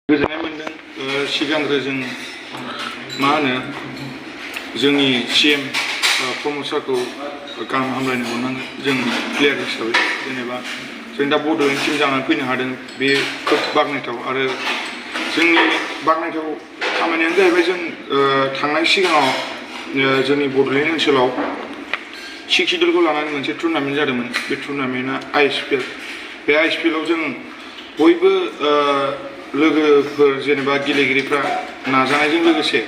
गोजोननाय मोनदों सिगांग्रो जों मा होनो जोंनि सीएम प्रमद सारखौ गाहाम हामलायनाय हरनांगोन जों प्लेयार हिसाबै जेनेबा जों दा बड'लेण्ड टीम जानानै फैनो हादों बे खोब बाख्नायथाव आरो जोंनि बाख्नायथाव खामानियानो जाहैबाय जों थांनाय सिगाङाव जोंनि बड'लेण्ड ओनसोलाव 6 शिड्यूलखौ लानानै मोनसे टुर्नामेन्ट जादोंमोन बे टुर्नामेन्टआ आईएसपिएल बे आईएसपिएलआव जों बयबो लोगोफोर जेनेबा गेलेगिरिफ्रा नाजानायजों लोगोसे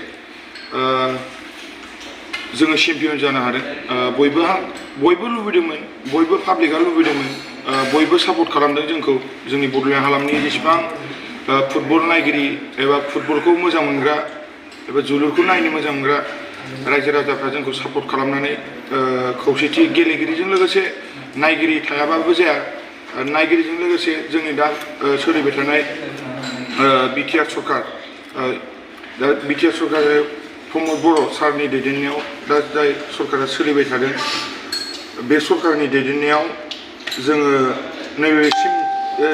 जोङो चेम्पियन जानो हादों बयबो लुबैदोंमोन बयबो पाब्लिकआ लुबैदोंमोन बयबो सापर्ट खालामदों जोंखौ जोंनि बड'लेण्ड हालामनि जेसेबां फुटबल नायगिरि एबा फुटबलखौ मोजां मोनग्रा एबा जोलुरखौ नायनो मोजां मोनग्रा रायजो राजाफ्रा जोंखौ सापर्ट खालामनानै खौसेथि गेलेगिरिजों लोगोसे नायगिरि थायाबाबो जाया नायगिरिजों लोगोसे जोंनि दा सोलिबाय थानाय बिटिआर सरकार दा बिटिआर सरकार प्रमद बर' सारनि दैदेननायाव दा जाय सरकारा सोलिबाय थादों बे सरकारनि दैदेननायाव जोङो नैबेसिम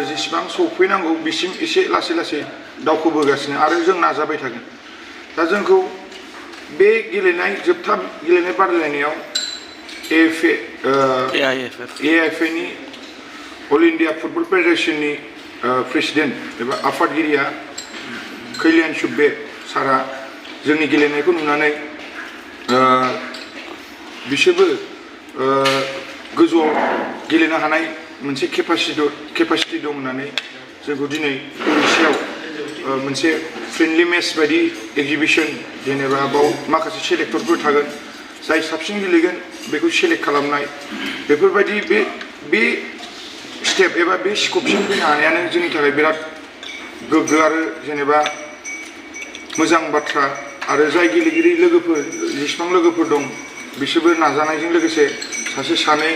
जेसेबां सौफैनांगौ बिसिम एसे लासै लासै दावखोबोगासिनो आरो जों नाजाबाय थागोन दा जोंखौ बे गेलेनाय जोबथा गेलेनाय बादायलायनायाव एआईएफएनि अल इन्डिया फुटबल फेडारेशननि प्रेसिडेन्ट एबा आफादगिरिया कैलियान सुब्बे सारा जोंनि गेलेनायखौ नुनानै बिसोरबो गोजौआव गेलेनो हानाय मोनसे केपासिटि दं होननानै जोंखौ दिनै एसियाव मोनसे फ्रेन्डलि मेच बायदि एक्जिबिशन जेनेबा बाव माखासे सेलेक्टरफोर थागोन जाय साबसिन गेलेगोन बेखौ सेलेक्ट खालामनाय बेफोरबायदि बे स्टेप एबा बे स्कपसिम फैनो हानायानो जोंनि थाखाय बिराद गोग्गो आरो जेनेबा मोजां बाथ्रा आरो जाय गेलेगिरि लोगोफोर जेसेबां लोगोफोर दं बिसोरबो नाजानायजों लोगोसे सासे सानै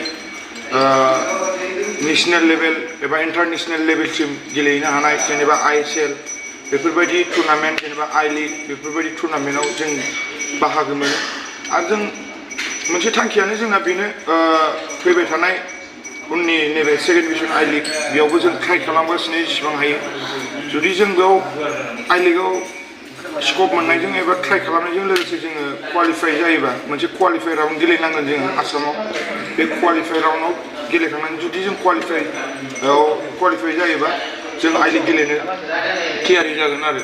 नेशनेल लेभेल एबा इन्टारनेशनेल लेभेलसिम गेलेनो हानाय जेनेबा आईएसएल बेफोरबायदि टुर्नामेन्ट जेनेबा आई लीग बेफोरबायदि टुर्नामेन्टआव जों बाहागो मोनो आरो जों मोनसे थांखियानो जोंना बेनो फैबाय थानाय उननि नैबे सेकेन्ड डिभिजन आई लीग बेयावबो जों ट्राइ खालामगासिनो जेसेबां हायो जुदि जों बेयाव आई लीगआव स्कप मोननायजों एबा ट्राइ खालामनायजों लोगोसे जोङो क्वालिफाइ जायोबा मोनसे क्वालिफाइ राउन्ड गेलेनांगोन जोङो आसामाव बे क्वालिफाइ राउन्डआव गेलेखांनानै जुदि जों क्वालिफाइ जायोबा जों आई लीग गेलेनो थियारि जागोन आरो